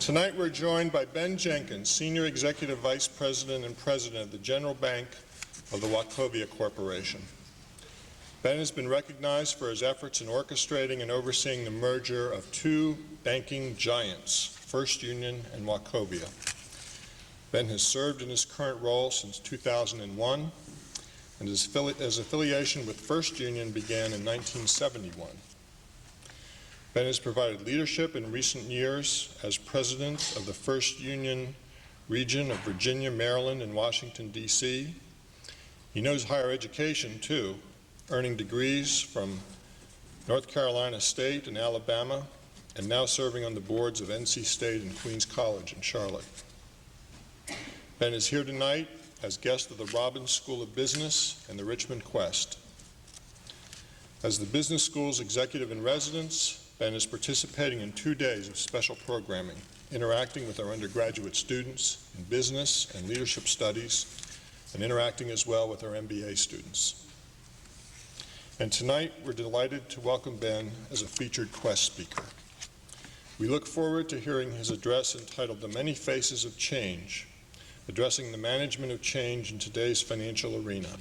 Tonight we're joined by Ben Jenkins, Senior Executive Vice President and President of the General Bank of the Wachovia Corporation. Ben has been recognized for his efforts in orchestrating and overseeing the merger of two banking giants, First Union and Wachovia. Ben has served in his current role since 2001, and his affiliation with First Union began in 1971. Ben has provided leadership in recent years as president of the First Union region of Virginia, Maryland, and Washington, D.C. He knows higher education, too, earning degrees from North Carolina State and Alabama, and now serving on the boards of NC State and Queens College in Charlotte. Ben is here tonight as guest of the Robbins School of Business and the Richmond Quest. As the business school's executive in residence, Ben is participating in 2 days of special programming, interacting with our undergraduate students in business and leadership studies, and interacting as well with our MBA students. And tonight, we're delighted to welcome Ben as a featured Quest speaker. We look forward to hearing his address entitled "The Many Faces of Change," addressing the management of change in today's financial arena.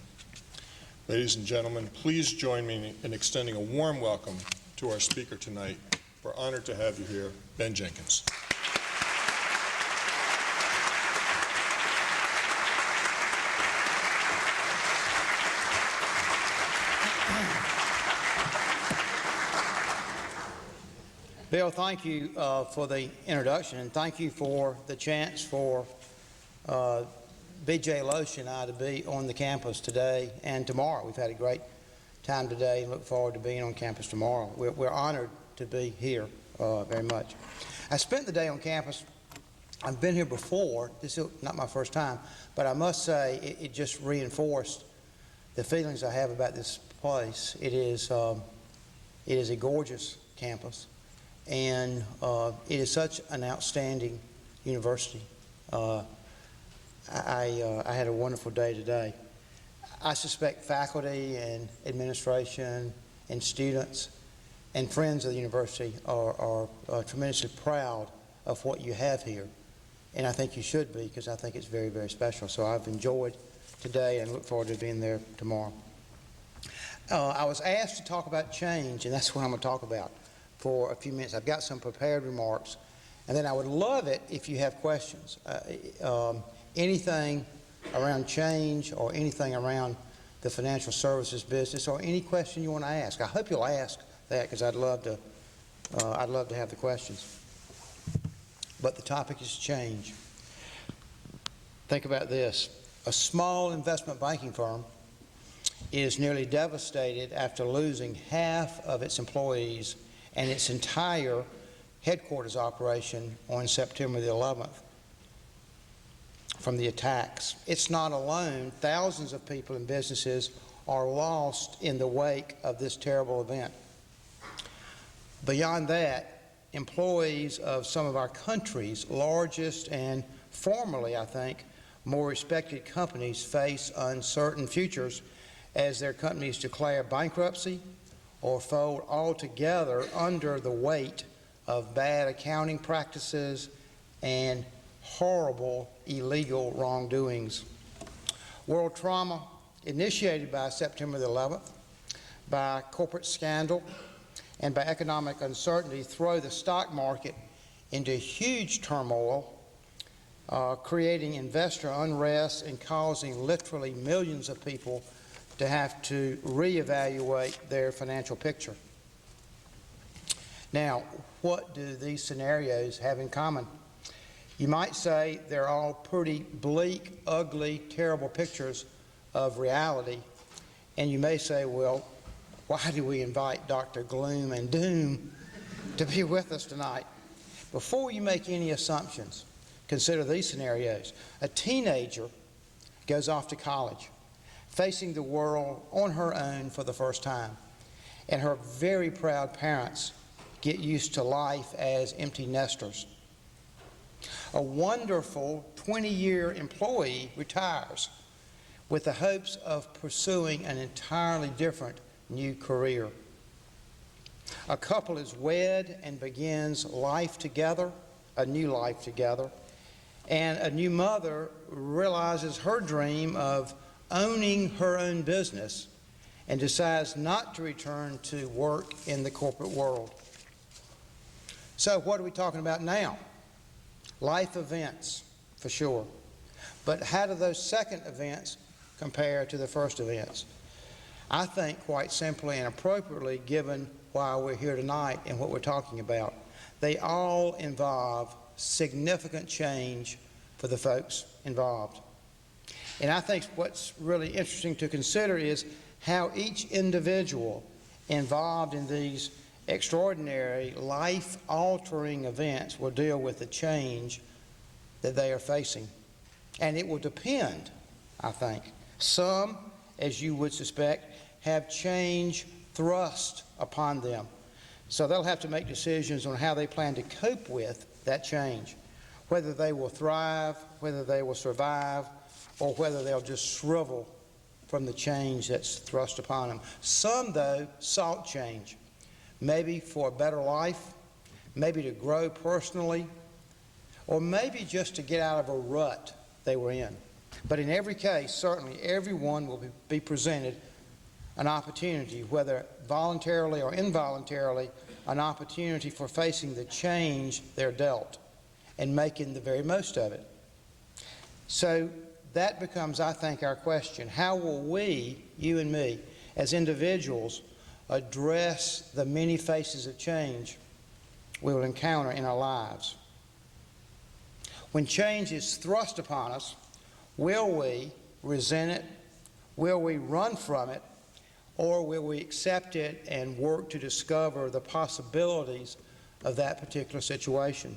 Ladies and gentlemen, please join me in extending a warm welcome to our speaker tonight. We're honored to have you here, Ben Jenkins. Bill, thank you for the introduction, and thank you for the chance for B.J. Loesch and I to be on the campus today and tomorrow. We've had a great time today and look forward to being on campus tomorrow. We're honored to be here very much. I spent the day on campus. I've been here before. This is not my first time, but I must say it just reinforced the feelings I have about this place. It is a gorgeous campus, and it is such an outstanding university. I had a wonderful day today. I suspect faculty and administration and students and friends of the university are tremendously proud of what you have here. And I think you should be, because I think it's very, very special. So I've enjoyed today and look forward to being there tomorrow. I was asked to talk about change, and that's what I'm going to talk about for a few minutes. I've got some prepared remarks, and then I would love it if you have questions. Anything around change or anything around the financial services business, or any question you want to ask. I hope you'll ask that, because I'd love to have the questions. But the topic is change. Think about this. A small investment banking firm is nearly devastated after losing half of its employees and its entire headquarters operation on September the 11th. From the attacks. It's not alone. Thousands of people and businesses are lost in the wake of this terrible event. Beyond that, employees of some of our country's largest and formerly, I think, more respected companies face uncertain futures as their companies declare bankruptcy or fold altogether under the weight of bad accounting practices and horrible illegal wrongdoings. World trauma, initiated by September the 11th, by corporate scandal, and by economic uncertainty, throw the stock market into huge turmoil, creating investor unrest and causing literally millions of people to have to reevaluate their financial picture. Now, what do these scenarios have in common? You might say they're all pretty bleak, ugly, terrible pictures of reality. And you may say, well, why do we invite Dr. Gloom and Doom to be with us tonight? Before you make any assumptions, consider these scenarios. A teenager goes off to college, facing the world on her own for the first time. And her very proud parents get used to life as empty nesters. A wonderful 20-year employee retires with the hopes of pursuing an entirely different new career. A couple is wed and begins life together a new life together. And a new mother realizes her dream of owning her own business and decides not to return to work in the corporate world. So what are we talking about now? Life events, for sure. But how do those second events compare to the first events? I think quite simply and appropriately, given why we're here tonight and what we're talking about, they all involve significant change for the folks involved. And I think what's really interesting to consider is how each individual involved in these extraordinary, life-altering events will deal with the change that they are facing. And it will depend, I think. Some, as you would suspect, have change thrust upon them. So they'll have to make decisions on how they plan to cope with that change, whether they will thrive, whether they will survive, or whether they'll just shrivel from the change that's thrust upon them. Some, though, sought change, maybe for a better life, maybe to grow personally, or maybe just to get out of a rut they were in. But in every case, certainly everyone will be presented an opportunity, whether voluntarily or involuntarily, an opportunity for facing the change they're dealt and making the very most of it. So that becomes, I think, our question. How will we, you and me, as individuals, address the many faces of change we will encounter in our lives? When change is thrust upon us, will we resent it? Will we run from it? Or will we accept it and work to discover the possibilities of that particular situation?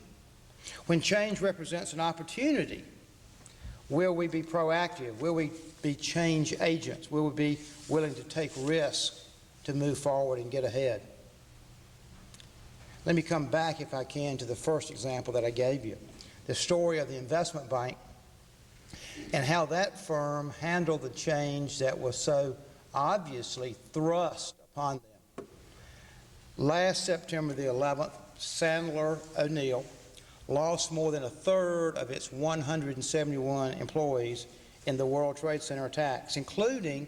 When change represents an opportunity, will we be proactive? Will we be change agents? Will we be willing to take risks to move forward and get ahead? Let me come back, if I can, to the first example that I gave you, the story of the investment bank and how that firm handled the change that was so obviously thrust upon them. Last September the 11th, Sandler O'Neill lost more than a third of its 171 employees in the World Trade Center attacks, including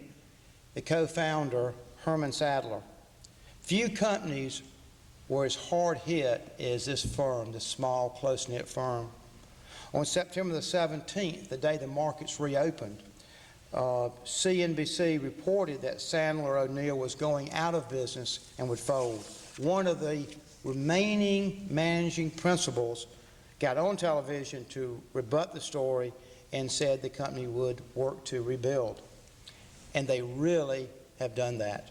the co-founder, Herman Sadler. Few companies were as hard hit as this firm, this small, close-knit firm. On September the 17th, the day the markets reopened, CNBC reported that Sandler O'Neill was going out of business and would fold. One of the remaining managing principals got on television to rebut the story and said the company would work to rebuild. And they really have done that.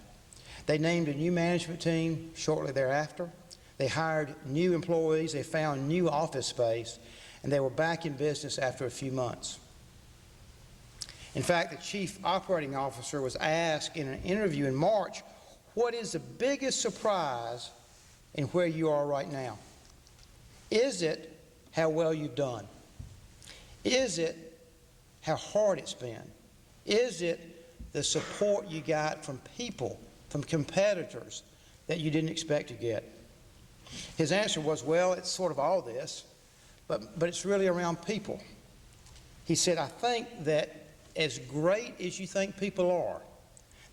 They named a new management team shortly thereafter. They hired new employees. They found new office space. And they were back in business after a few months. In fact, the chief operating officer was asked in an interview in March, what is the biggest surprise in where you are right now? Is it how well you've done? Is it how hard it's been? Is it the support you got from people, from competitors that you didn't expect to get? His answer was, well, it's sort of all this, but it's really around people. He said, I think that as great as you think people are,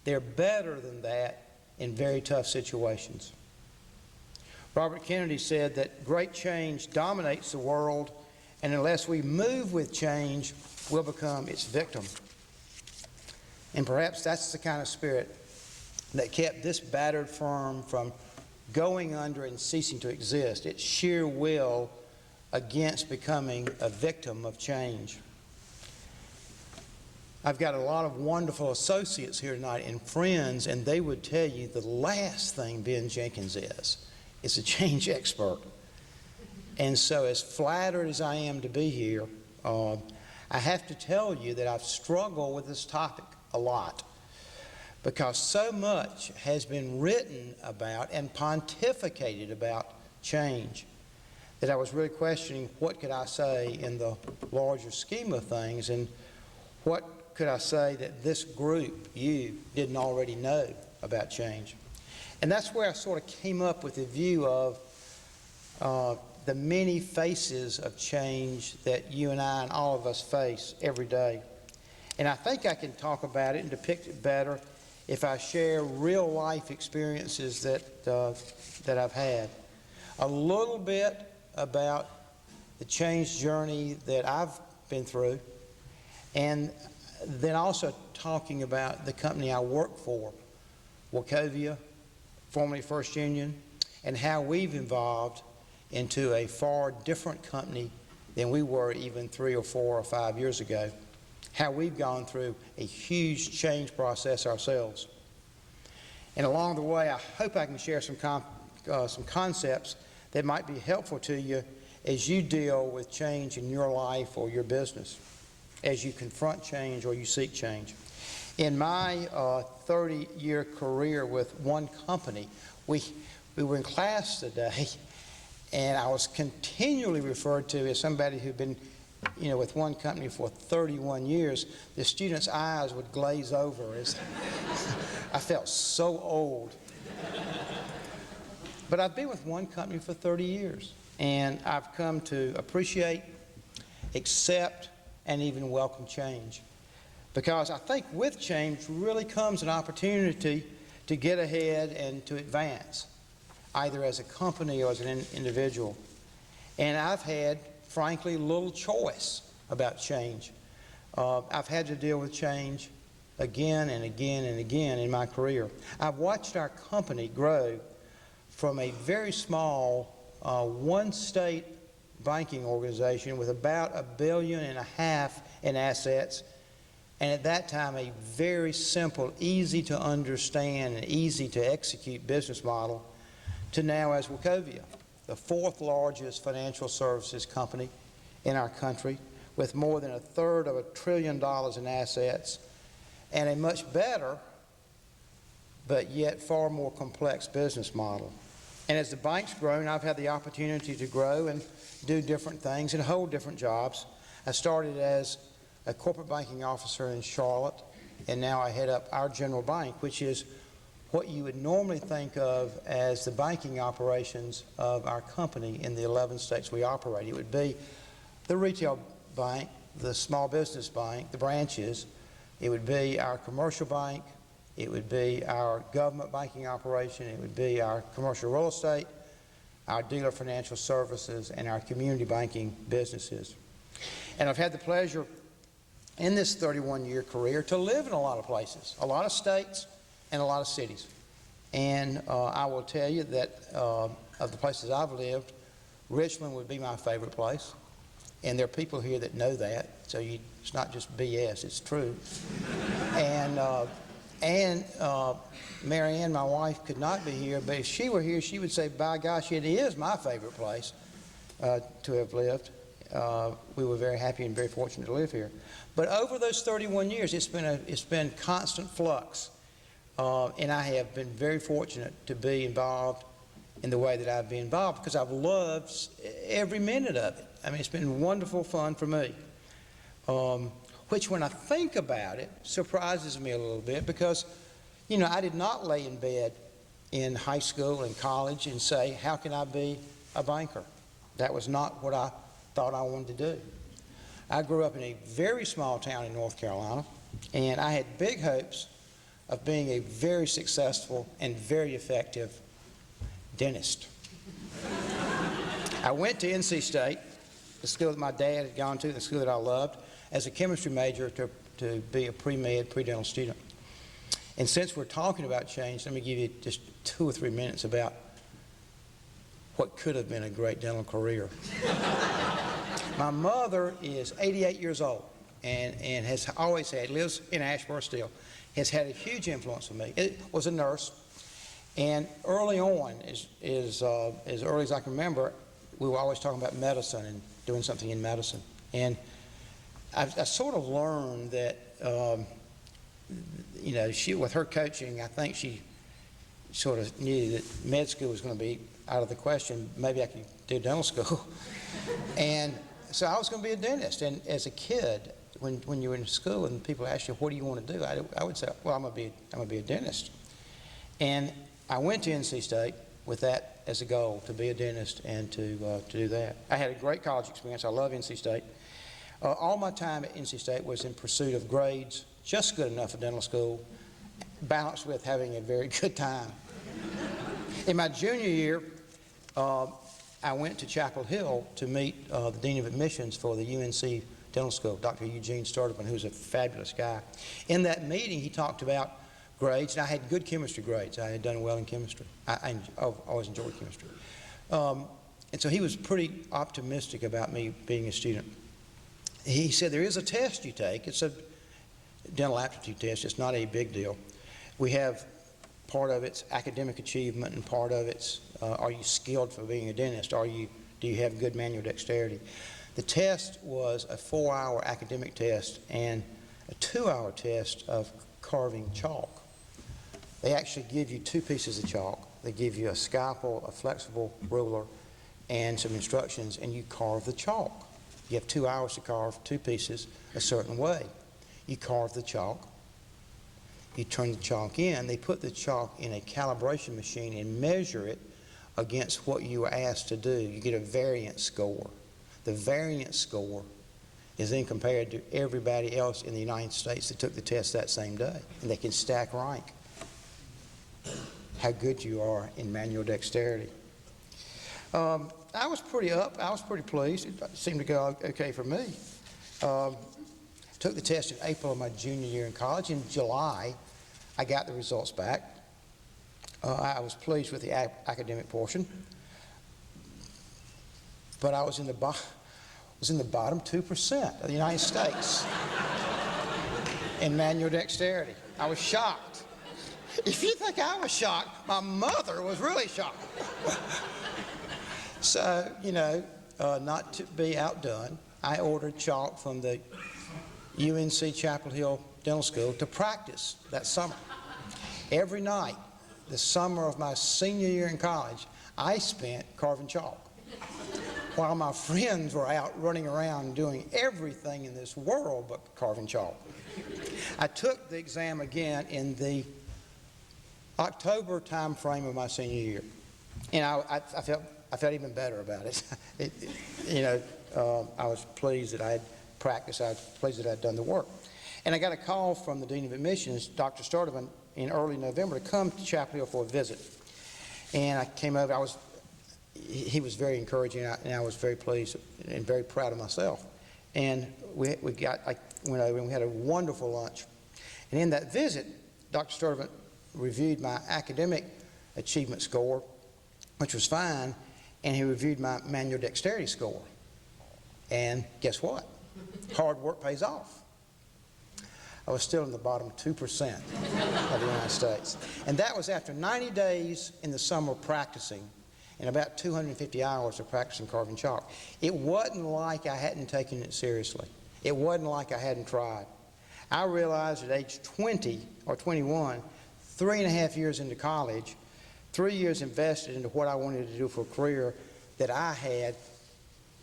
they're better than that in very tough situations. Robert Kennedy said that great change dominates the world, and unless we move with change, we'll become its victim. And perhaps that's the kind of spirit that kept this battered firm from going under and ceasing to exist, its sheer will against becoming a victim of change. I've got a lot of wonderful associates here tonight and friends, and they would tell you the last thing Ben Jenkins is a change expert. And so as flattered as I am to be here, I have to tell you that I've struggled with this topic a lot because so much has been written about and pontificated about change that I was really questioning what could I say in the larger scheme of things and what could I say that this group, you, didn't already know about change. And that's where I sort of came up with the view of the many faces of change that you and I and all of us face every day. And I think I can talk about it and depict it better if I share real life experiences that I've had. A little bit about the change journey that I've been through, and then also talking about the company I work for, Wachovia, formerly First Union, and how we've evolved into a far different company than we were even 3 or 4 or 5 years ago. How we've gone through a huge change process ourselves. And along the way, I hope I can share some concepts that might be helpful to you as you deal with change in your life or your business, as you confront change or you seek change. In my 30-year career with one company, we were in class today, and I was continually referred to as somebody who'd been with one company for 31 years. The students' eyes would glaze over as I felt so old. But I've been with one company for 30 years, and I've come to appreciate, accept, and even welcome change. Because I think with change really comes an opportunity to get ahead and to advance, either as a company or as an individual. And I've had, frankly, little choice about change. I've had to deal with change again and again and again in my career. I've watched our company grow from a very small one-state banking organization with about $1.5 billion in assets, and at that time a very simple, easy to understand and easy to execute business model, to now as Wachovia, the 4th largest financial services company in our country, with more than $1/3 of $1 trillion in assets, and a much better but yet far more complex business model. And as the bank's grown, I've had the opportunity to grow and do different things and hold different jobs. I started as a corporate banking officer in Charlotte, and now I head up our general bank, which is what you would normally think of as the banking operations of our company in the 11 states we operate. It would be the retail bank, the small business bank, the branches. It would be our commercial bank. It would be our government banking operation. It would be our commercial real estate, our dealer financial services, and our community banking businesses. And I've had the pleasure in this 31-year career to live in a lot of places, a lot of states, and a lot of cities. And I will tell you that of the places I've lived, Richmond would be my favorite place. And there are people here that know that, so it's not just BS, it's true. And Mary Ann, my wife, could not be here, but if she were here, she would say, by gosh, it is my favorite place to have lived. We were very happy and very fortunate to live here. But over those 31 years, it's been constant flux. And I have been very fortunate to be involved in the way that I've been involved, because I've loved every minute of it. I mean, it's been wonderful fun for me, which when I think about it, surprises me a little bit, because, I did not lay in bed in high school and college and say, how can I be a banker? That was not what I thought I wanted to do. I grew up in a very small town in North Carolina, and I had big hopes of being a very successful and very effective dentist. I went to NC State, the school that my dad had gone to, the school that I loved, as a chemistry major to be a pre-med, pre-dental student. And since we're talking about change, let me give you just 2 or 3 minutes about what could have been a great dental career. My mother is 88 years old and has always had, lives in Asheboro still, has had a huge influence on me. It was a nurse, and early on, as early as I can remember, we were always talking about medicine and doing something in medicine. And I sort of learned that, she, with her coaching, I think she sort of knew that med school was going to be out of the question. Maybe I could do dental school. And so I was going to be a dentist. And as a kid, when you were in school and people asked you, what do you want to do? I would say, well, I'm going to be a dentist. And I went to NC State with that as a goal to be a dentist and to do that. I had a great college experience. I love NC State. All my time at NC State was in pursuit of grades just good enough for dental school, balanced with having a very good time. In my junior year, I went to Chapel Hill to meet the Dean of Admissions for the UNC Dental School, Dr. Eugene Sturdivant, who's a fabulous guy. In that meeting, he talked about grades, and I had good chemistry grades. I had done well in chemistry. I've always enjoyed chemistry. And so he was pretty optimistic about me being a student. He said, there is a test you take. It's a dental aptitude test. It's not a big deal. We have part of it's academic achievement, and part of it's are you skilled for being a dentist? Do you have good manual dexterity? The test was a 4-hour academic test and a 2-hour test of carving chalk. They actually give you 2 pieces of chalk. They give you a scalpel, a flexible ruler, and some instructions, and you carve the chalk. You have 2 hours to carve 2 pieces a certain way. You carve the chalk. You turn the chalk in. They put the chalk in a calibration machine and measure it against what you were asked to do. You get a variance score. The variance score is then compared to everybody else in the United States that took the test that same day, and they can stack rank how good you are in manual dexterity. I was pretty pleased. It seemed to go okay for me. Took the test in April of my junior year in college. In July, I got the results back. I was pleased with the academic portion, but I was in the bottom 2% of the United States in manual dexterity. I was shocked. If you think I was shocked, my mother was really shocked. So, not to be outdone, I ordered chalk from the UNC Chapel Hill Dental School to practice that summer. Every night, the summer of my senior year in college, I spent carving chalk, while my friends were out running around doing everything in this world but carving chalk. I took the exam again in the October time frame of my senior year, and I felt even better about it. I was pleased that I had practiced. I was pleased that I had done the work. And I got a call from the Dean of Admissions, Dr. Sturdivant, in early November to come to Chapel Hill for a visit. And I came over. He was very encouraging, and I was very pleased and very proud of myself. And I went over and we had a wonderful lunch. And in that visit, Dr. Sturdivant reviewed my academic achievement score, which was fine, and he reviewed my manual dexterity score. And guess what? Hard work pays off. I was still in the bottom 2% of the United States. And that was after 90 days in the summer practicing and about 250 hours of practicing carving chalk. It wasn't like I hadn't taken it seriously. It wasn't like I hadn't tried. I realized at age 20 or 21, 3.5 years into college, 3 years invested into what I wanted to do for a career, that I had,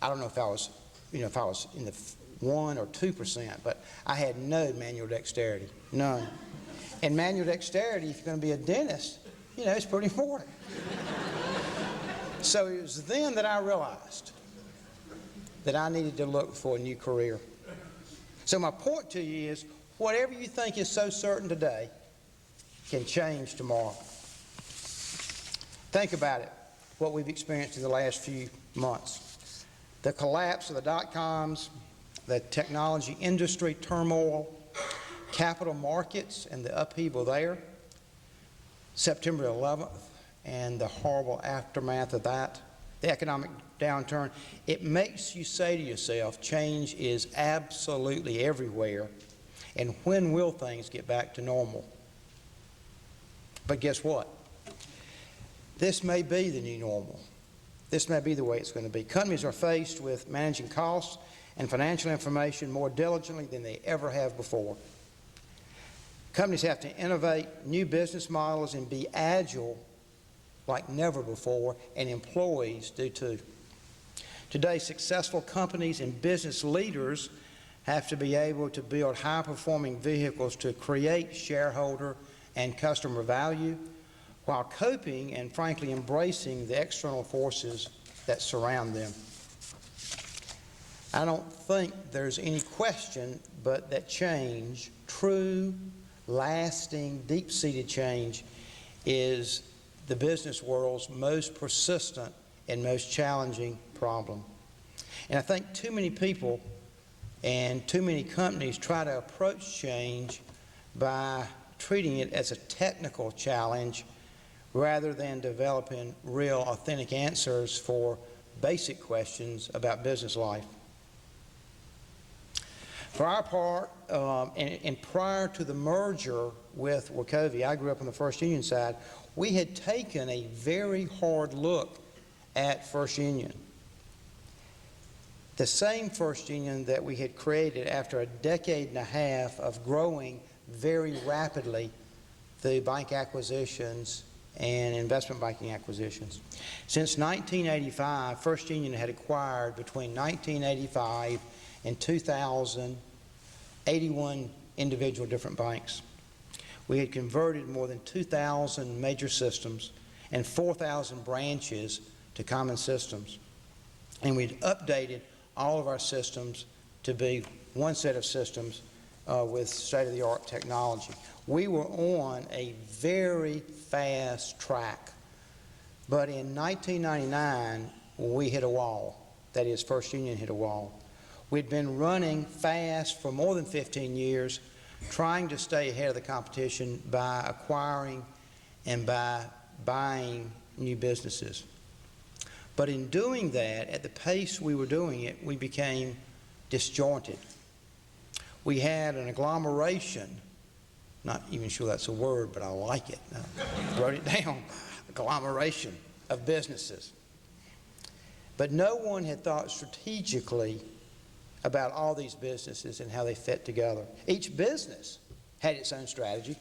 I don't know if I was in the 1 or 2%, but I had no manual dexterity, none. And manual dexterity, if you're going to be a dentist, it's pretty important. So it was then that I realized that I needed to look for a new career. So my point to you is, whatever you think is so certain today can change tomorrow. Think about it, what we've experienced in the last few months. The collapse of the dot-coms, the technology industry turmoil, capital markets and the upheaval there, September 11th and the horrible aftermath of that, the economic downturn. It makes you say to yourself, change is absolutely everywhere, and when will things get back to normal? But guess what? This may be the new normal. This may be the way it's going to be. Companies are faced with managing costs and financial information more diligently than they ever have before. Companies have to innovate new business models and be agile like never before, and employees do too. Today, successful companies and business leaders have to be able to build high-performing vehicles to create shareholder and customer value while coping and frankly embracing the external forces that surround them. I don't think there's any question but that change, true, lasting, deep-seated change, is the business world's most persistent and most challenging problem. And I think too many people and too many companies try to approach change by treating it as a technical challenge rather than developing real, authentic answers for basic questions about business life. For our part, and prior to the merger with Wachovia, I grew up on the First Union side, we had taken a very hard look at First Union. The same First Union that we had created after a decade and a half of growing very rapidly through bank acquisitions and investment banking acquisitions. Since 1985, First Union had acquired between 1985 and 2000, 81 individual different banks. We had converted more than 2,000 major systems and 4,000 branches to common systems. And we'd updated all of our systems to be one set of systems with state-of-the-art technology. We were on a very fast track. But in 1999, we hit a wall. That is, First Union hit a wall. We'd been running fast for more than 15 years, trying to stay ahead of the competition by acquiring and by buying new businesses. But in doing that, at the pace we were doing it, we became disjointed. We had an agglomeration, not even sure that's a word, but I like it. I wrote it down, agglomeration of businesses. But no one had thought strategically about all these businesses and how they fit together. Each business had its own strategy,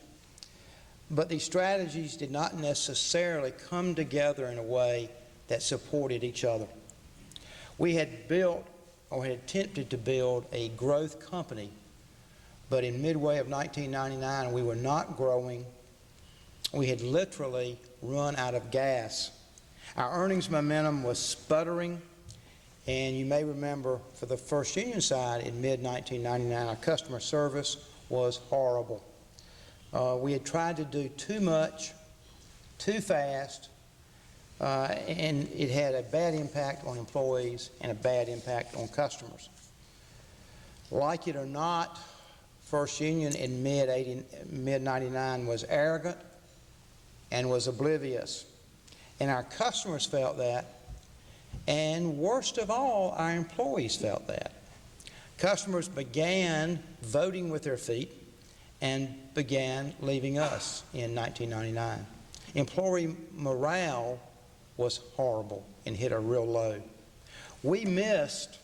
but these strategies did not necessarily come together in a way that supported each other. We had built or had attempted to build a growth company, but in midway of 1999 we were not growing. We had literally run out of gas. Our earnings momentum was sputtering. And you may remember for the First Union side in mid-1999, our customer service was horrible. We had tried to do too much, too fast, and it had a bad impact on employees and a bad impact on customers. Like it or not, First Union in mid-99 was arrogant and was oblivious. And our customers felt that. And worst of all, our employees felt that. Customers began voting with their feet and began leaving us in 1999. Employee morale was horrible and hit a real low. We missed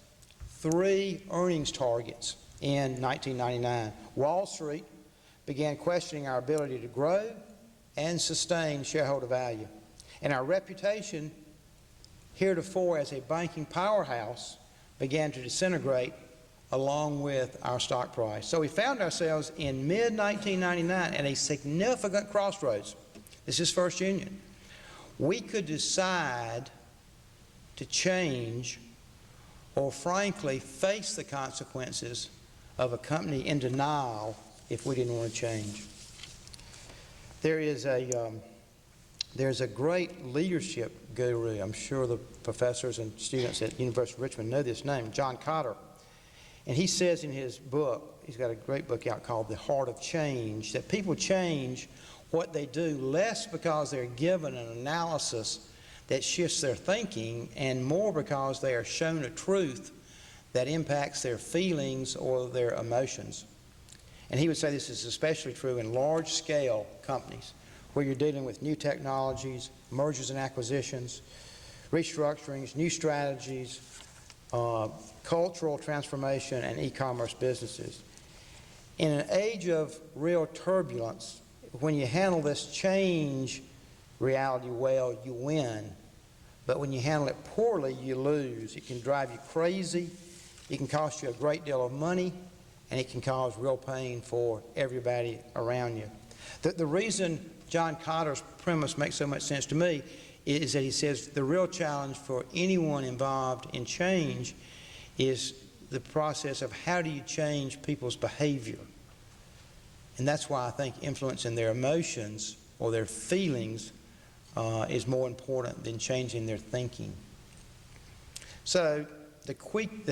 3 earnings targets in 1999. Wall Street began questioning our ability to grow and sustain shareholder value. And our reputation heretofore as a banking powerhouse began to disintegrate along with our stock price. So we found ourselves in mid-1999 at a significant crossroads. This is First Union. We could decide to change or frankly face the consequences of a company in denial if we didn't want to change. There's a great leadership guru. I'm sure the professors and students at University of Richmond know this name, John Cotter. And he says in his book, he's got a great book out called The Heart of Change, that people change what they do less because they're given an analysis that shifts their thinking and more because they are shown a truth that impacts their feelings or their emotions. And he would say this is especially true in large-scale companies where you're dealing with new technologies, mergers and acquisitions, restructurings, new strategies, cultural transformation, and e-commerce businesses. In an age of real turbulence, when you handle this change reality well, you win. But when you handle it poorly, you lose. It can drive you crazy, it can cost you a great deal of money, and it can cause real pain for everybody around you. The reason John Cotter's premise makes so much sense to me is that he says the real challenge for anyone involved in change is the process of how do you change people's behavior. And that's why I think influencing their emotions or their feelings is more important than changing their thinking. So the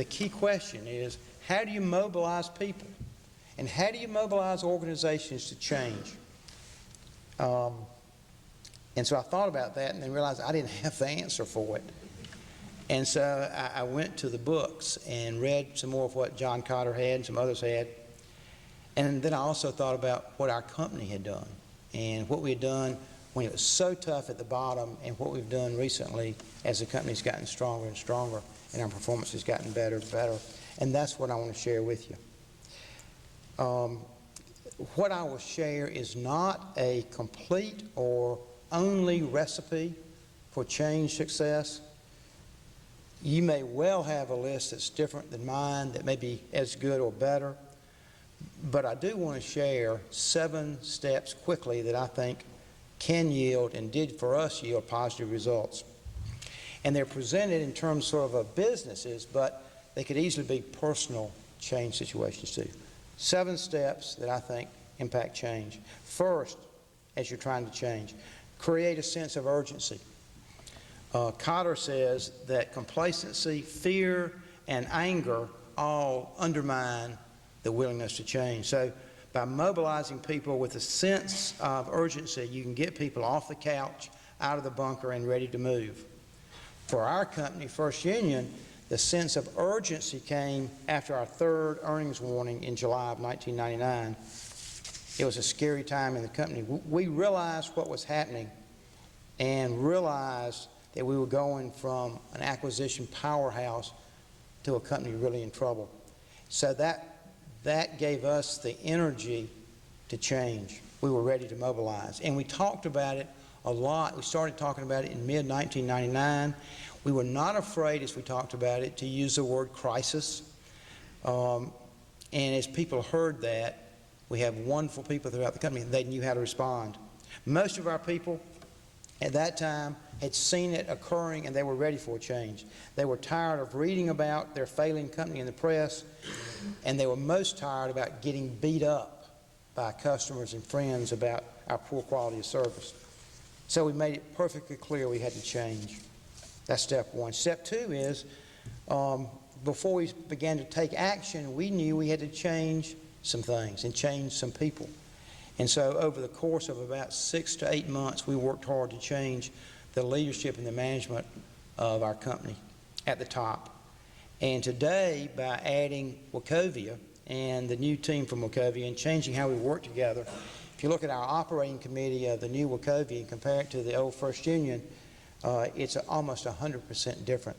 key question is, how do you mobilize people? And how do you mobilize organizations to change? And so I thought about that and then realized I didn't have the answer for it. And so I went to the books and read some more of what John Cotter had and some others had. And then I also thought about what our company had done and what we had done when it was so tough at the bottom and what we've done recently as the company's gotten stronger and stronger and our performance has gotten better and better. And that's what I want to share with you. What I will share is not a complete or only recipe for change success. You may well have a list that's different than mine that may be as good or better, but I do want to share 7 steps quickly that I think can yield and did for us yield positive results. And they're presented in terms sort of businesses, but they could easily be personal change situations too. 7 steps that I think impact change. First, as you're trying to change, create a sense of urgency. Cotter says that complacency, fear, and anger all undermine the willingness to change. So by mobilizing people with a sense of urgency, you can get people off the couch, out of the bunker, and ready to move. For our company, First Union, the sense of urgency came after our 3rd earnings warning in July of 1999. It was a scary time in the company. We realized what was happening and realized that we were going from an acquisition powerhouse to a company really in trouble. So that gave us the energy to change. We were ready to mobilize. And we talked about it a lot. We started talking about it in mid-1999. We were not afraid, as we talked about it, to use the word crisis. And as people heard that, we have wonderful people throughout the company. They knew how to respond. Most of our people at that time had seen it occurring and they were ready for a change. They were tired of reading about their failing company in the press, and they were most tired about getting beat up by customers and friends about our poor quality of service. So we made it perfectly clear we had to change. That's step 1. Step 2 is, before we began to take action, we knew we had to change some things and change some people. And so over the course of about 6 to 8 months, we worked hard to change the leadership and the management of our company at the top. And today, by adding Wachovia and the new team from Wachovia and changing how we work together, if you look at our operating committee of the new Wachovia and compare it to the old First Union, it's almost 100% different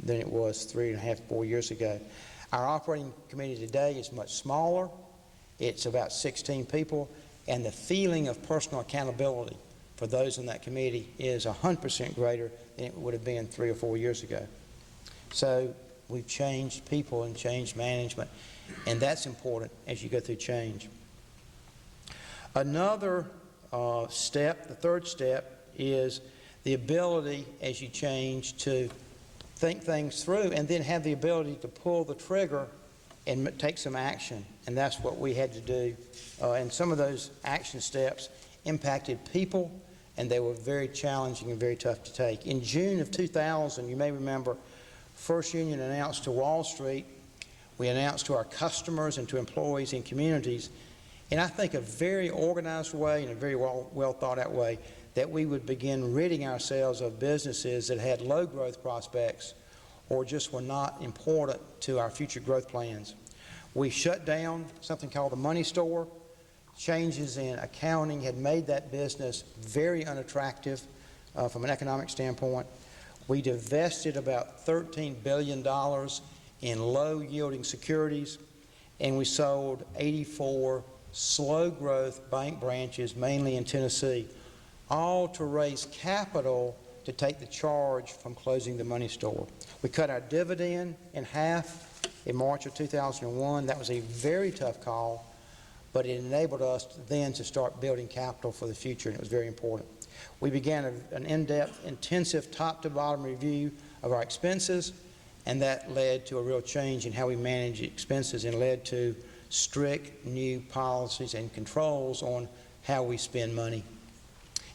than it was 3.5, 4 years ago. Our operating committee today is much smaller. It's about 16 people, and the feeling of personal accountability for those in that committee is 100% greater than it would have been 3 or 4 years ago. So we've changed people and changed management, and that's important as you go through change. Another step, the 3rd step, is the ability as you change to think things through and then have the ability to pull the trigger and take some action. And that's what we had to do. And some of those action steps impacted people, and they were very challenging and very tough to take. In June of 2000, you may remember, First Union announced to Wall Street, we announced to our customers and to employees and communities, in I think a very organized way and a very well thought out way, that we would begin ridding ourselves of businesses that had low growth prospects or just were not important to our future growth plans. We shut down something called the money store. Changes in accounting had made that business very unattractive from an economic standpoint. We divested about $13 billion in low-yielding securities, and we sold 84 slow-growth bank branches, mainly in Tennessee, all to raise capital to take the charge from closing the money store. We cut our dividend in half in March of 2001. That was a very tough call, but it enabled us then to start building capital for the future, and it was very important. We began an in-depth, intensive, top-to-bottom review of our expenses, and that led to a real change in how we manage expenses and led to strict new policies and controls on how we spend money.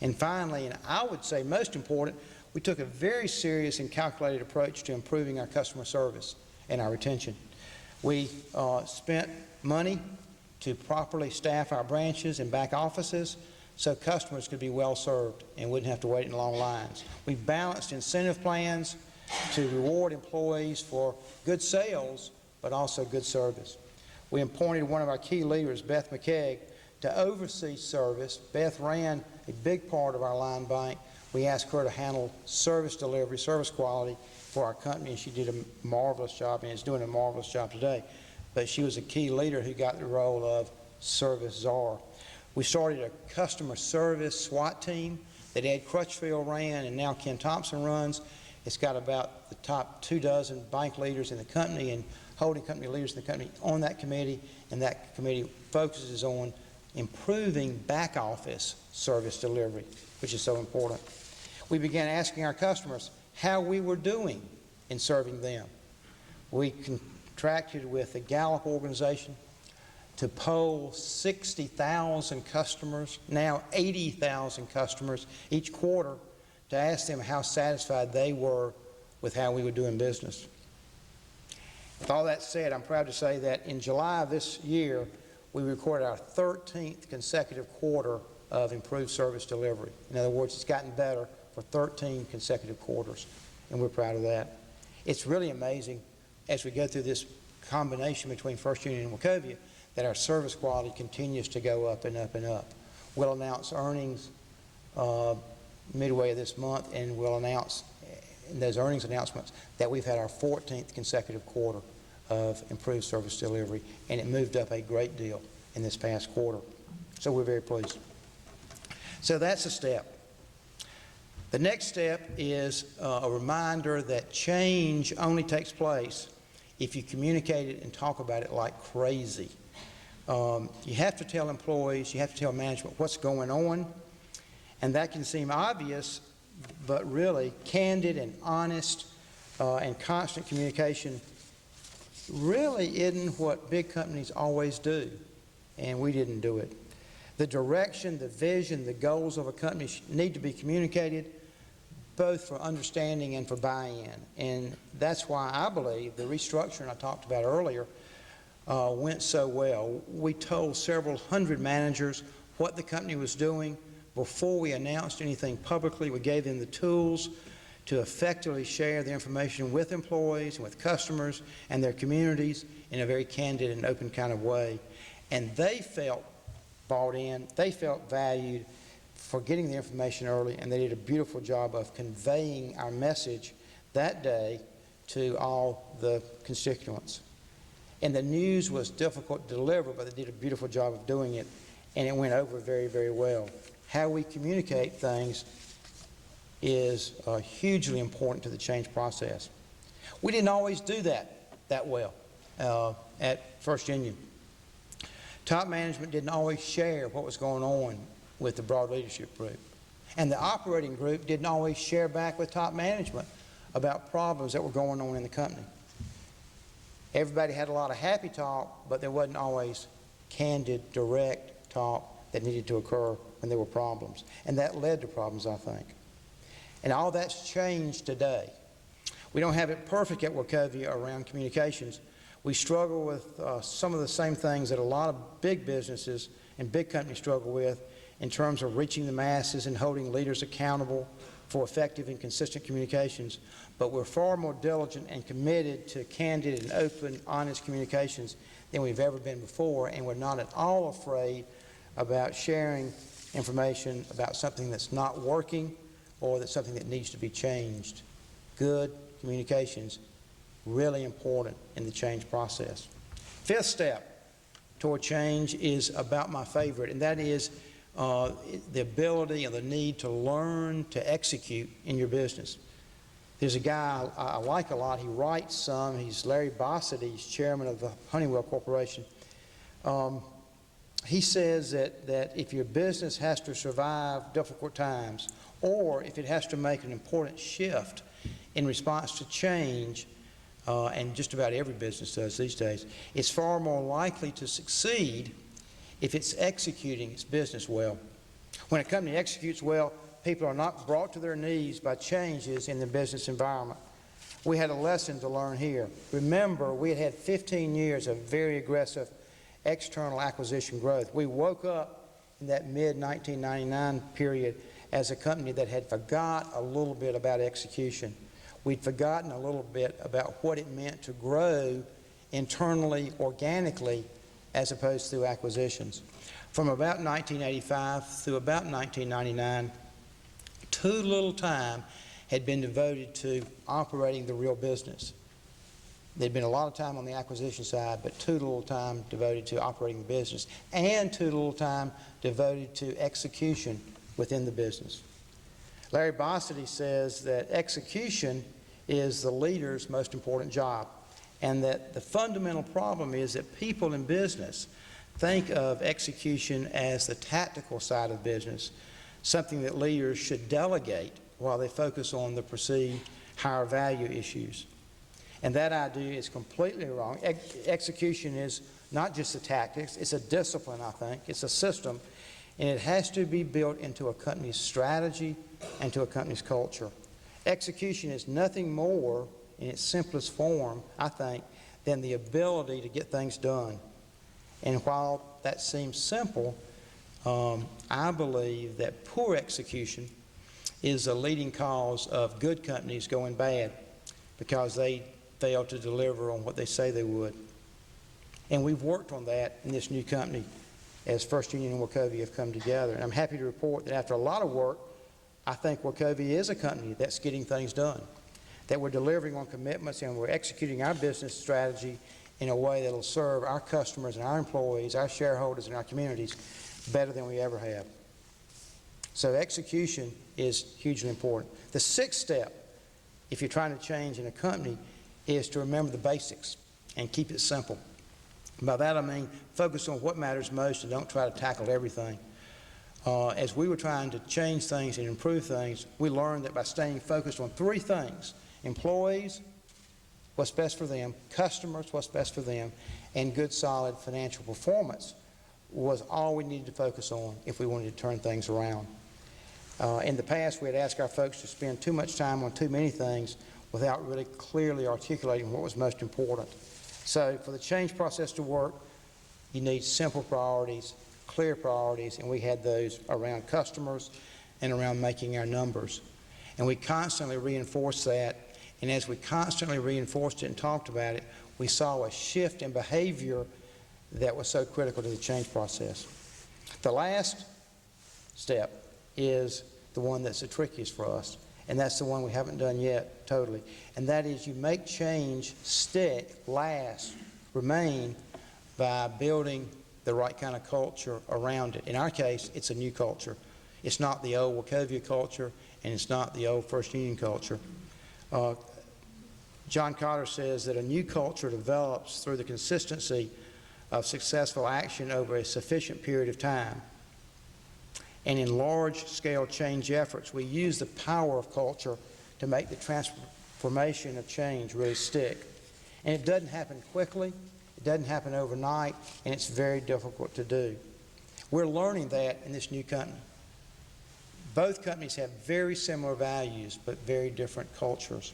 And finally, and I would say most important, we took a very serious and calculated approach to improving our customer service and our retention. We spent money to properly staff our branches and back offices so customers could be well served and wouldn't have to wait in long lines. We balanced incentive plans to reward employees for good sales but also good service. We appointed one of our key leaders, Beth McKeag, to oversee service. Beth ran a big part of our line bank. We asked her to handle service delivery, service quality for our company, and she did a marvelous job and is doing a marvelous job today. But she was a key leader who got the role of service czar. We started a customer service SWAT team that Ed Crutchfield ran and now Ken Thompson runs. It's got about the top 24 bank leaders in the company and holding company leaders in the company on that committee, and that committee focuses on improving back office service delivery, which is so important. We began asking our customers how we were doing in serving them. We contracted with the Gallup organization to poll 60,000 customers, now 80,000 customers each quarter, to ask them how satisfied they were with how we were doing business. With all that said, I'm proud to say that in July of this year, we recorded our 13th consecutive quarter of improved service delivery. In other words, it's gotten better for 13 consecutive quarters, and we're proud of that. It's really amazing as we go through this combination between First Union and Wachovia that our service quality continues to go up and up and up. We'll announce earnings midway of this month, and we'll announce in those earnings announcements that we've had our 14th consecutive quarter of improved service delivery, and it moved up a great deal in this past quarter. So we're very pleased. So that's a step. The next step is a reminder that change only takes place if you communicate it and talk about it like crazy. You have to tell employees, you have to tell management what's going on, and that can seem obvious, but really candid and honest and constant communication really isn't what big companies always do, and we didn't do it. The direction, the vision, the goals of a company need to be communicated both for understanding and for buy-in, and that's why I believe the restructuring I talked about earlier went so well. We told several hundred managers what the company was doing before we announced anything publicly. We gave them the tools to effectively share the information with employees and with customers and their communities in a very candid and open kind of way. And they felt bought in, they felt valued for getting the information early, and they did a beautiful job of conveying our message that day to all the constituents. And the news was difficult to deliver, but they did a beautiful job of doing it, and it went over very, very well. How we communicate things is hugely important to the change process. We didn't always do that well at First Union. Top management didn't always share what was going on with the broad leadership group. And the operating group didn't always share back with top management about problems that were going on in the company. Everybody had a lot of happy talk, but there wasn't always candid, direct talk that needed to occur when there were problems. And that led to problems, I think. And all that's changed today. We don't have it perfect at Wachovia around communications. We struggle with some of the same things that a lot of big businesses and big companies struggle with in terms of reaching the masses and holding leaders accountable for effective and consistent communications. But we're far more diligent and committed to candid and open, honest communications than we've ever been before, and we're not at all afraid about sharing information about something that's not working or that's something that needs to be changed. Good communications, really important in the change process. Fifth step toward change is about my favorite, and that is the ability and the need to learn to execute in your business. There's a guy I like a lot. He writes some. He's Larry Bossidy. He's chairman of the Honeywell Corporation. he says that if your business has to survive difficult times, or if it has to make an important shift in response to change, and just about every business does these days, it's far more likely to succeed if it's executing its business well. When a company executes well, people are not brought to their knees by changes in the business environment. We had a lesson to learn here. Remember, we had 15 years of very aggressive external acquisition growth. We woke up in that mid-1999 period as a company that had forgot a little bit about execution. We'd forgotten a little bit about what it meant to grow internally, organically, as opposed to acquisitions. From about 1985 through about 1999, too little time had been devoted to operating the real business. There'd been a lot of time on the acquisition side, but too little time devoted to operating the business, and too little time devoted to execution within the business. Larry Bossidy says that execution is the leader's most important job, and that the fundamental problem is that people in business think of execution as the tactical side of business, something that leaders should delegate while they focus on the perceived higher value issues. And that idea is completely wrong. Execution is not just the tactics, it's a discipline, I think. It's a system, and it has to be built into a company's strategy and to a company's culture. Execution is nothing more, in its simplest form, I think, than the ability to get things done. And while that seems simple, I believe that poor execution is a leading cause of good companies going bad because they fail to deliver on what they say they would. And we've worked on that in this new company as First Union and Wachovia have come together. And I'm happy to report that after a lot of work, I think Wachovia is a company that's getting things done, that we're delivering on commitments and we're executing our business strategy in a way that will serve our customers and our employees, our shareholders and our communities better than we ever have. So execution is hugely important. The sixth step, if you're trying to change in a company, is to remember the basics and keep it simple. By that I mean focus on what matters most and don't try to tackle everything. As we were trying to change things and improve things, we learned that by staying focused on three things: employees, what's best for them; customers, what's best for them; and good, solid financial performance was all we needed to focus on if we wanted to turn things around. In the past, we had asked our folks to spend too much time on too many things without really clearly articulating what was most important. So for the change process to work, you need simple priorities, clear priorities, and we had those around customers and around making our numbers. And we constantly reinforced that, and as we constantly reinforced it and talked about it, we saw a shift in behavior that was so critical to the change process. The last step is the one that's the trickiest for us, and that's the one we haven't done yet totally, and that is you make change stick, last, remain by building the right kind of culture around it. In our case, it's a new culture. It's not the old Wachovia culture, and it's not the old First Union culture. John Cotter says that a new culture develops through the consistency of successful action over a sufficient period of time. And in large-scale change efforts, we use the power of culture to make the transformation of change really stick. And it doesn't happen quickly, it doesn't happen overnight, and it's very difficult to do. We're learning that in this new company. Both companies have very similar values, but very different cultures.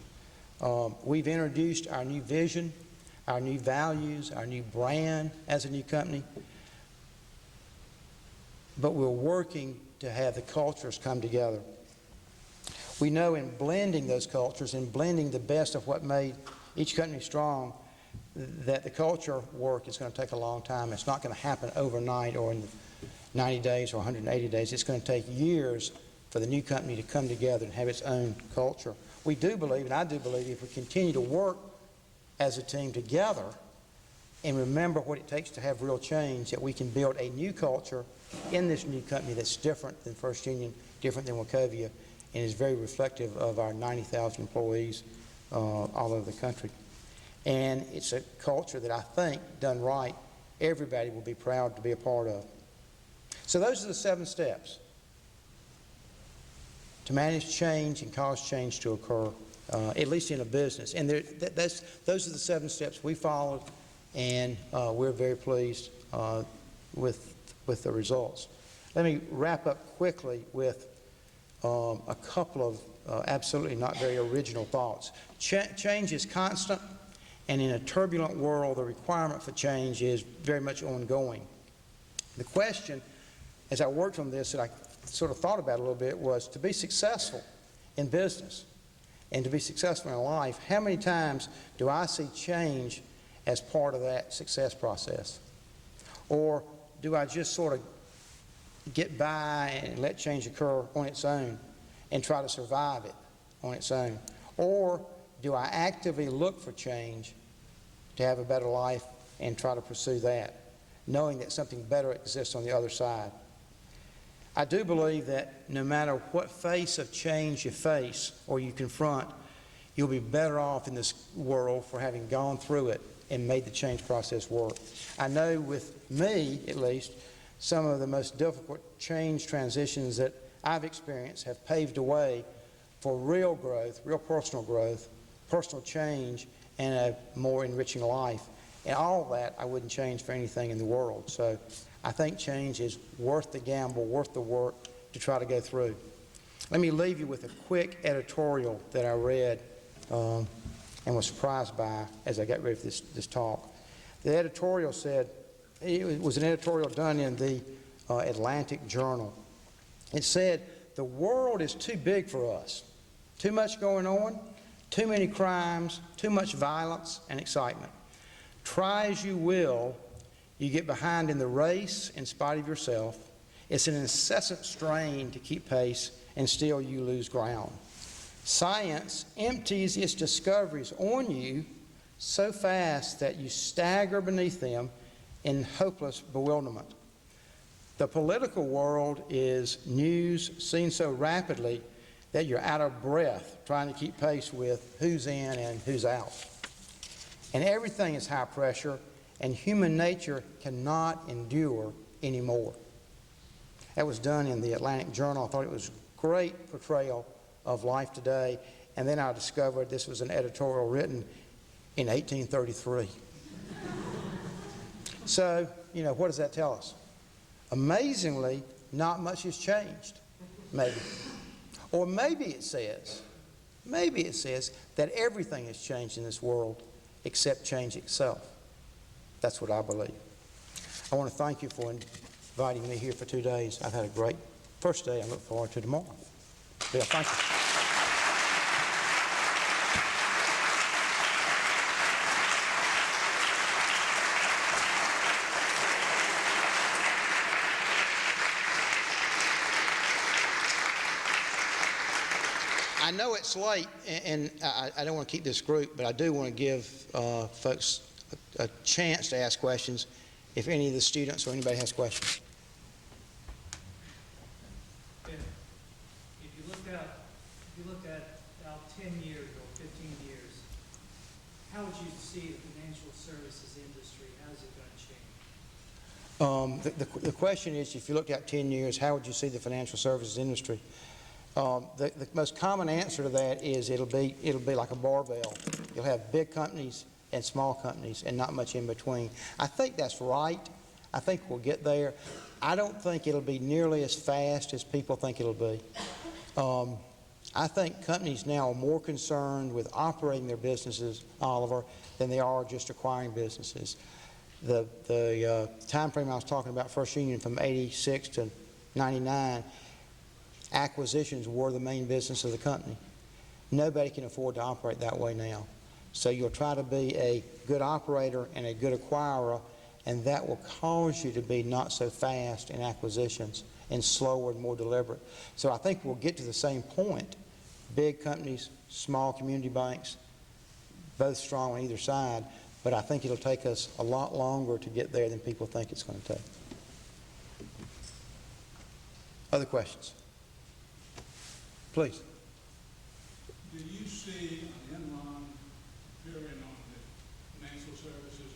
We've introduced our new vision, our new values, our new brand as a new company, but we're working to have the cultures come together. We know in blending those cultures and blending the best of what made each company strong, that the culture work is going to take a long time. It's not going to happen overnight or in 90 days or 180 days. It's going to take years for the new company to come together and have its own culture. We do believe, and I do believe, if we continue to work as a team together and remember what it takes to have real change, that we can build a new culture in this new company that's different than First Union, different than Wachovia, and is very reflective of our 90,000 employees all over the country. And it's a culture that I think, done right, everybody will be proud to be a part of. So those are the 7 steps to manage change and cause change to occur, at least in a business. And those are the 7 steps we followed, and we're very pleased with the results. Let me wrap up quickly with a couple of absolutely not very original thoughts. Change is constant, and in a turbulent world, the requirement for change is very much ongoing. The question, as I worked on this, that I sort of thought about a little bit, was to be successful in business and to be successful in life, how many times do I see change as part of that success process? Or do I just sort of get by and let change occur on its own and try to survive it on its own? Or do I actively look for change to have a better life and try to pursue that, knowing that something better exists on the other side? I do believe that no matter what phase of change you face or you confront, you'll be better off in this world for having gone through it and made the change process work. I know with me, at least, some of the most difficult change transitions that I've experienced have paved the way for real growth, real personal growth, personal change, and a more enriching life. And all of that I wouldn't change for anything in the world. So I think change is worth the gamble, worth the work to try to go through. Let me leave you with a quick editorial that I read and was surprised by as I got ready for this talk. The editorial said, it was an editorial done in the Atlantic Journal. It said, "The world is too big for us. Too much going on, too many crimes, too much violence and excitement. Try as you will, you get behind in the race in spite of yourself. It's an incessant strain to keep pace, and still you lose ground. Science empties its discoveries on you so fast that you stagger beneath them in hopeless bewilderment. The political world is news seen so rapidly that you're out of breath trying to keep pace with who's in and who's out. And everything is high pressure, and human nature cannot endure anymore." That was done in the Atlantic Journal. I thought it was a great portrayal of life today. And then I discovered this was an editorial written in 1833. So, what does that tell us? Amazingly, not much has changed, maybe. Or maybe it says that everything has changed in this world except change itself. That's what I believe. I want to thank you for inviting me here for 2 days. I've had a great first day. I look forward to tomorrow. Bill, thank you. I know it's late, and I don't want to keep this group, but I do want to give folks a chance to ask questions if any of the students or anybody has questions. If you looked at about 10 years or 15 years, how would you see the financial services industry? How is it going to change? The question is, if you looked at 10 years, how would you see the financial services industry? The most common answer to that is it'll be like a barbell. You'll have big companies and small companies and not much in between. I think that's right. I think we'll get there. I don't think it'll be nearly as fast as people think it'll be. I think companies now are more concerned with operating their businesses, Oliver, than they are just acquiring businesses. The time frame I was talking about, First Union from 86 to 99, acquisitions were the main business of the company. Nobody can afford to operate that way now. So you'll try to be a good operator and a good acquirer, and that will cause you to be not so fast in acquisitions and slower and more deliberate. So I think we'll get to the same point. Big companies, small community banks, both strong on either side, but I think it'll take us a lot longer to get there than people think it's going to take. Other questions? Please. Do you see an end-run period on the financial services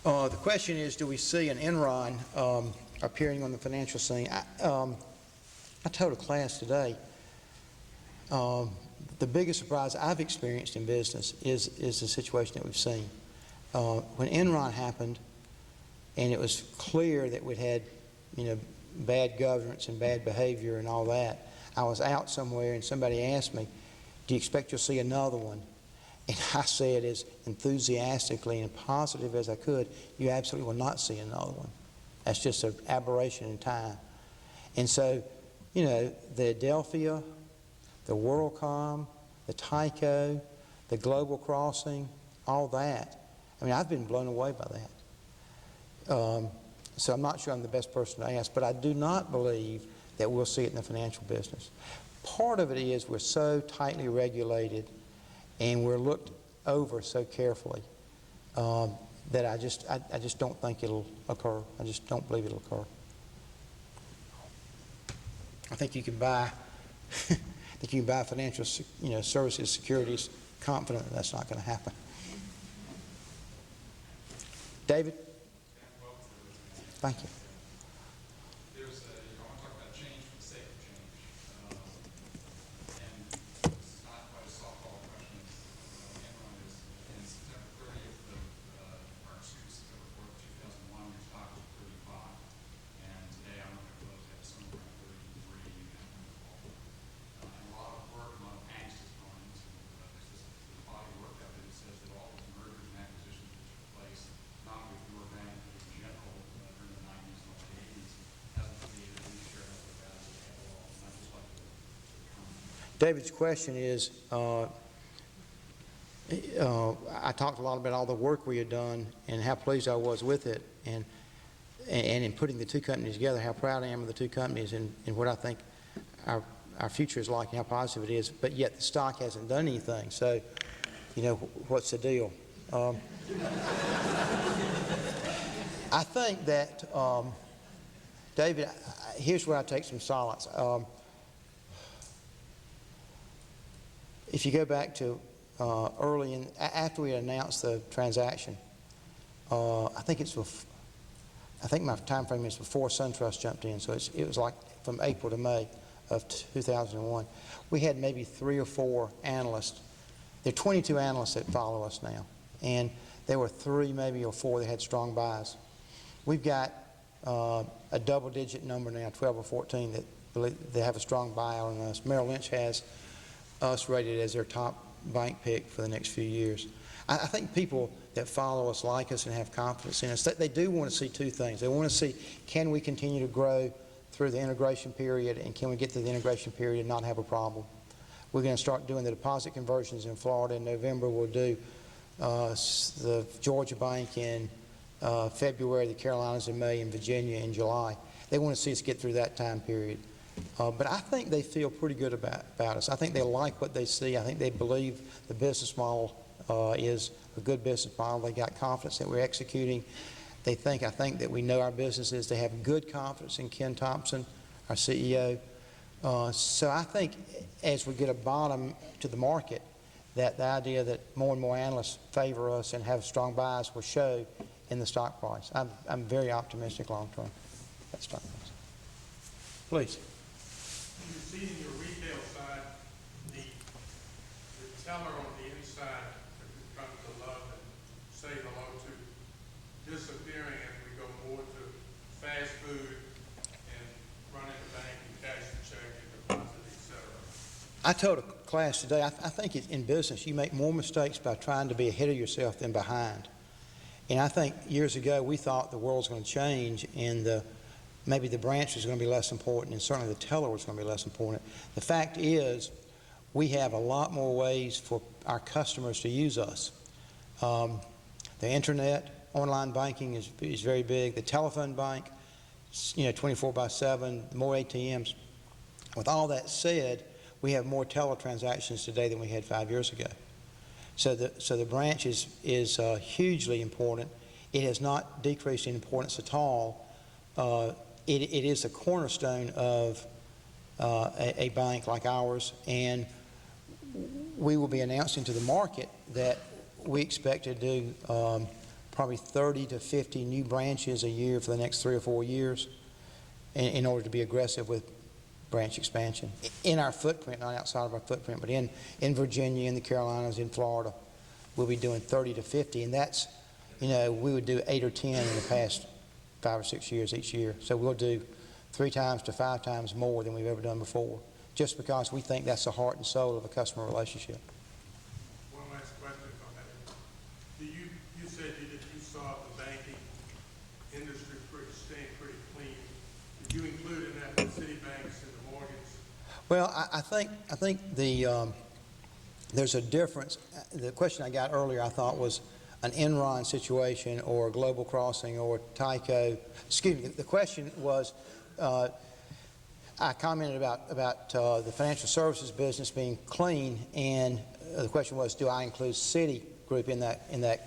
around? The question is, do we see an end run? appearing on the financial scene. I told a class today, the biggest surprise I've experienced in business is the situation that we've seen. When Enron happened, and it was clear that we'd had, bad governance and bad behavior and all that, I was out somewhere and somebody asked me, do you expect you'll see another one? And I said as enthusiastically and positive as I could, you absolutely will not see another one. That's just an aberration in time. And so, the Adelphia, the WorldCom, the Tyco, the Global Crossing, all that. I mean, I've been blown away by that. So I'm not sure I'm the best person to ask, but I do not believe that we'll see it in the financial business. Part of it is we're so tightly regulated and we're looked over so carefully that I just don't think it'll occur. I just don't believe it'll occur. I think you can buy financial services, securities, confident that that's not going to happen. David? Thank you. I want to talk about change for the sake of change. And this is not quite a softball question as Enron is. In September 30th September 4th, 2001, your stock was 35. And today I'm going to close at somewhere around 33. And a lot of work, a lot of angst is going into this. The body work of it says that all these mergers and acquisitions that took place, not with your bank, but in general, during the 90s and the 80s, hasn't created any shareholder value at all. And I'd just like to comment. David's question is, I talked a lot about all the work we had done and how pleased I was with it, and in putting the two companies together, how proud I am of the two companies and what I think our future is like and how positive it is, but yet the stock hasn't done anything. So, what's the deal? I think that, David, here's where I take some solace. If you go back to after we announced the transaction, I think my time frame is before SunTrust jumped in, so it was like from April to May of 2001. We had maybe 3 or 4 analysts. There are 22 analysts that follow us now, and there were 3 maybe or 4 that had strong buys. We've got a double-digit number now, 12 or 14, that believe they have a strong buy on us. Merrill Lynch has us rated as their top bank pick for the next few years. I think people that follow us, like us, and have confidence in us, they do want to see 2 things. They want to see, can we continue to grow through the integration period, and can we get to the integration period and not have a problem? We're going to start doing the deposit conversions in Florida in November. We'll do the Georgia Bank in February, the Carolinas in May, and Virginia in July. They want to see us get through that time period. But I think they feel pretty good about us. I think they like what they see. I think they believe the business model is a good business model. They got confidence that we're executing. I think that we know our businesses. They have good confidence in Ken Thompson, our CEO. So I think as we get a bottom to the market, that the idea that more and more analysts favor us and have strong buys will show in the stock price. I'm very optimistic long term. That stock price. Please. You see in your retail side, the teller on the inside, if you come to love and say hello to, disappearing as we go more to fast food and running the bank and cash the check and deposit, etc. I told a class today, I think in business you make more mistakes by trying to be ahead of yourself than behind. And I think years ago we thought the world's going to change and maybe the branch was going to be less important, and certainly the teller was going to be less important. The fact is, we have a lot more ways for our customers to use us. The internet, online banking is very big. The telephone bank, 24/7, more ATMs. With all that said, we have more teller transactions today than we had 5 years ago. So the branch is hugely important. It has not decreased in importance at all. It is a cornerstone of a bank like ours, and we will be announcing to the market that we expect to do probably 30 to 50 new branches a year for the next 3 or 4 years. in order to be aggressive with branch expansion. In our footprint, not outside of our footprint, but in Virginia, in the Carolinas, in Florida, we'll be doing 30 to 50, and that's, we would do 8 or 10 in the past 5 or 6 years each year. So we'll do 3 times to 5 times more than we've ever done before, just because we think that's the heart and soul of a customer relationship. One last question on that. You said that you saw the banking industry staying pretty clean. Did you include in that the city banks and the mortgage? Well, I think there's a difference. The question I got earlier, I thought, was an Enron situation or Global Crossing or Tyco. Excuse me. The question was, I commented about the financial services business being clean, and the question was, do I include Citigroup in that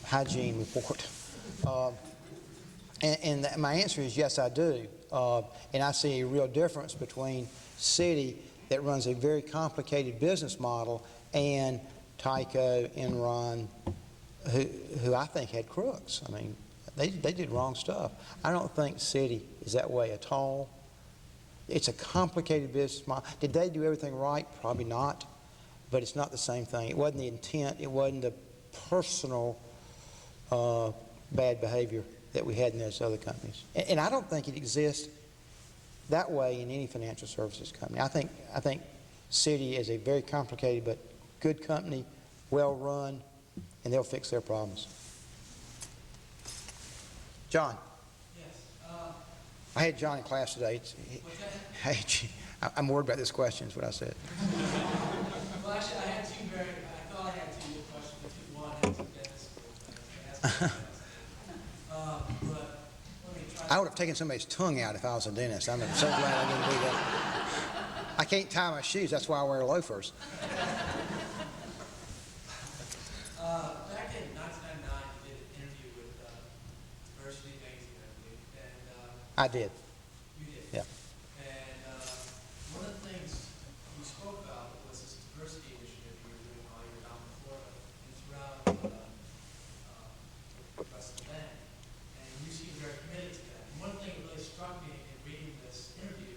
hygiene report? And my answer is yes, I do. And I see a real difference between Citi, that runs a very complicated business model, and Tyco, Enron, who I think had crooks. I mean, they did wrong stuff. I don't think Citi is that way at all. It's a complicated business model. Did they do everything right? Probably not. But it's not the same thing. It wasn't the intent. It wasn't the personal bad behavior that we had in those other companies. And I don't think it exists that way in any financial services company. I think Citi is a very complicated but good company, well run, and they'll fix their problems. John. Yes. I had John in class today. I'm worried about this question, is what I said. Well, actually, I thought I had 2 good questions, but one had some dentist school things. But let me try. I would have taken somebody's tongue out if I was a dentist. I'm so glad I didn't do that. I can't tie my shoes. That's why I wear loafers. Back in 1999, you did an interview with Diversity Magazine, I believe, and I did. you did. Yeah. And one of the things you spoke about was this diversity initiative you were doing while you were down in Florida and throughout the rest of the land. And you seem very committed to that. And one thing that really struck me in reading this interview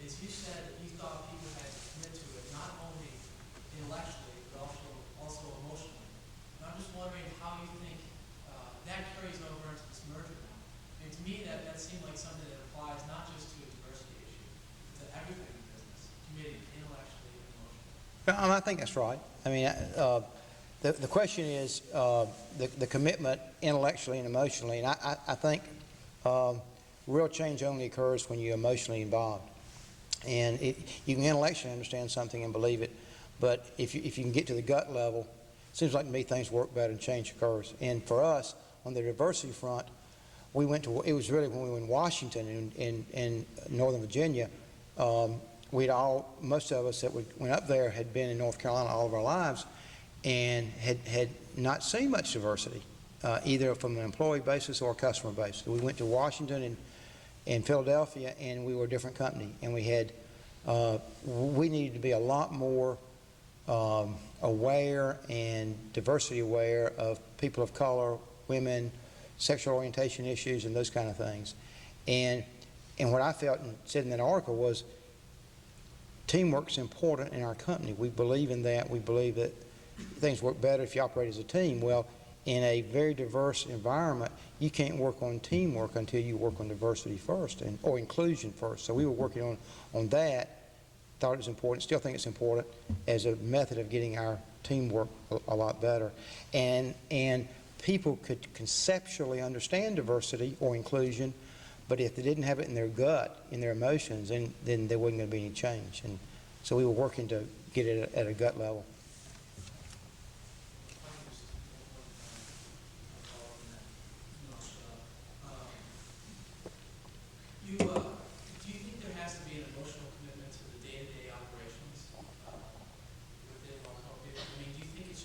is you said that you thought people had to commit to it not only intellectually, but also emotionally. And I'm just wondering how you think that carries over into this merger now. And to me, that seemed like something that applies not just to a diversity issue, but to everything in business, committing intellectually and emotionally. I think that's right. I mean, the question is the commitment intellectually and emotionally, and I think real change only occurs when you're emotionally involved. And you can intellectually understand something and believe it, but if you can get to the gut level, it seems like to me things work better and change occurs. And for us, on the diversity front, it was really when we were in Washington in Northern Virginia, most of us that went up there had been in North Carolina all of our lives and had not seen much diversity, either from an employee basis or a customer basis. We went to Washington and Philadelphia, and we were a different company, and we needed to be a lot more aware and diversity aware of people of color, women, sexual orientation issues, and those kind of things. And what I felt and said in that article was teamwork's important in our company. We believe in that. We believe that things work better if you operate as a team. Well, in a very diverse environment, you can't work on teamwork until you work on diversity first, or inclusion first. So we were working on that, thought it was important, still think it's important as a method of getting our teamwork a lot better. And people could conceptually understand diversity or inclusion, but if they didn't have it in their gut, in their emotions, then there wasn't going to be any change. And so we were working to get it at a gut level. Do you think there has to be an emotional commitment to the day-to-day operations within Wachovia? I mean, do you think is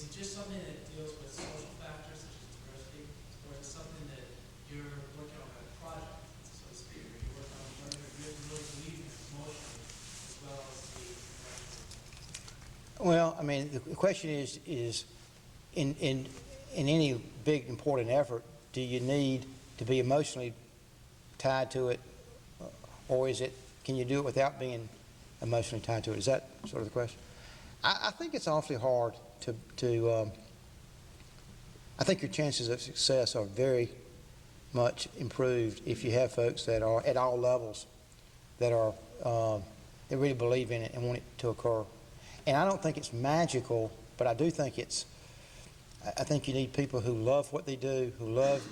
it just something that deals with social factors such as diversity, or is it something that you're working on a project, so to speak, or you're working on a merger, you have to really believe in it emotionally as well as the intellectual? Well, I mean, the question is in any big important effort, do you need to be emotionally tied to it, or can you do it without being emotionally tied to it? Is that sort of the question? I think it's awfully hard I think your chances of success are very much improved if you have folks that are at all levels that really believe in it and want it to occur. And I don't think it's magical, but I do think I think you need people who love what they do, who love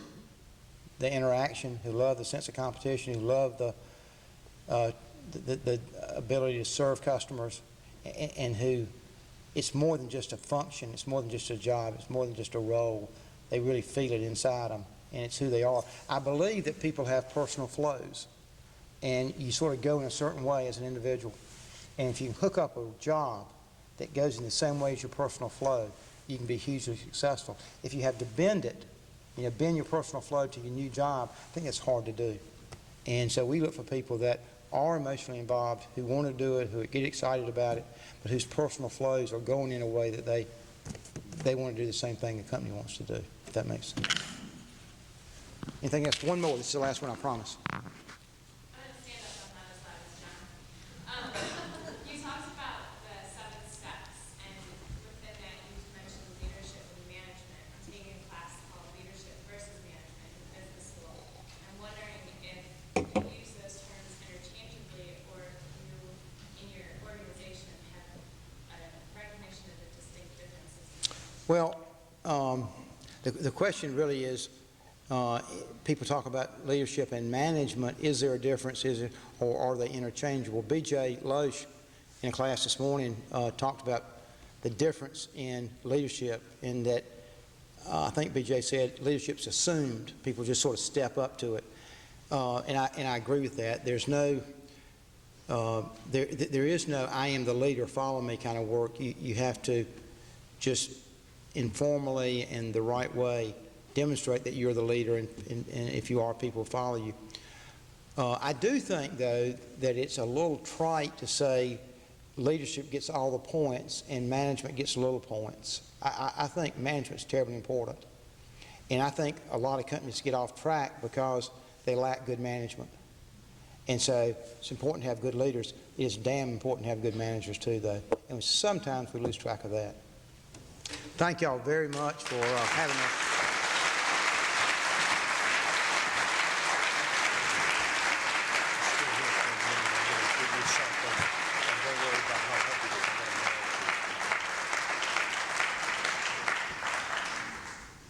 the interaction, who love the sense of competition, who love the ability to serve customers, and who, it's more than just a function, it's more than just a job, it's more than just a role. They really feel it inside them, and it's who they are. I believe that people have personal flows, and you sort of go in a certain way as an individual. And if you can hook up a job that goes in the same way as your personal flow, you can be hugely successful. If you have to bend it, bend your personal flow to your new job, I think that's hard to do. And so we look for people that are emotionally involved, who want to do it, who get excited about it, but whose personal flows are going in a way that they want to do the same thing the company wants to do, if that makes sense. Anything else? One more. This is the last one, I promise. I'm going to stand up on the other side of this, John. You talked about the 7 steps, and within that you mentioned leadership and management. I'm taking a class called Leadership versus Management in business school. I'm wondering if you use those terms interchangeably, or you, in your organization, have a recognition of the distinct differences. Well, the question really is, people talk about leadership and management. Is there a difference? Or are they interchangeable? B.J. Loesch, in a class this morning, talked about the difference in leadership, in that I think B.J. said leadership's assumed. People just sort of step up to it. And I agree with that. There's no, there is no I am the leader, follow me kind of work. You have to just informally and the right way demonstrate that you're the leader, and if you are, people follow you. I do think, though, that it's a little trite to say leadership gets all the points and management gets little points. I think management's terribly important. And I think a lot of companies get off track because they lack good management. And so it's important to have good leaders. It is damn important to have good managers, too, though. And sometimes we lose track of that. Thank y'all very much for having us.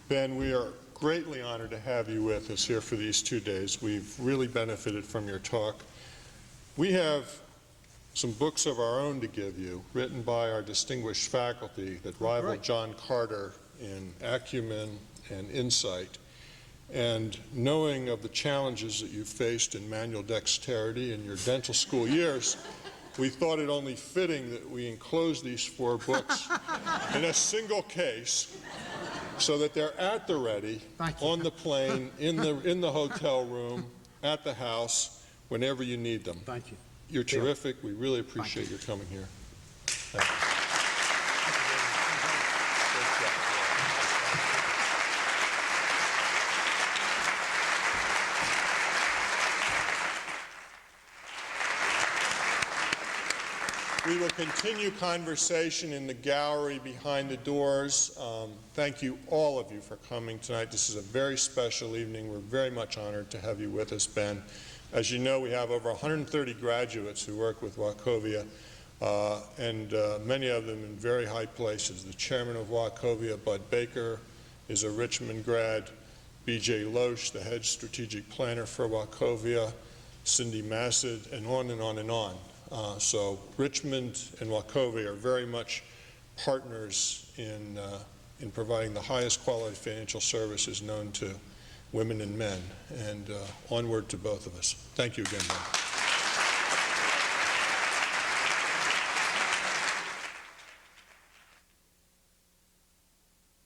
Ben, we are greatly honored to have you with us here for these 2 days. We've really benefited from your talk. We have some books of our own to give you, written by our distinguished faculty that rival John Carter in acumen and insight. And knowing of the challenges that you've faced in manual dexterity in your dental school years, we thought it only fitting that we enclose these 4 books in a single case, so that they're at the ready, on the plane, in the hotel room, at the house, whenever you need them. Thank you. You're terrific. We really appreciate your coming here. Thank you. We will continue conversation in the gallery behind the doors. Thank you, all of you, for coming tonight. This is a very special evening. We're very much honored to have you with us, Ben. As you know, we have over 130 graduates who work with Wachovia, and many of them in very high places. The chairman of Wachovia, Bud Baker, is a Richmond grad. B.J. Loesch, the head strategic planner for Wachovia, Cindy Massad, and on and on and on. So Richmond and Wachovia are very much partners in providing the highest quality financial services known to women and men, and onward to both of us. Thank you again, Ben.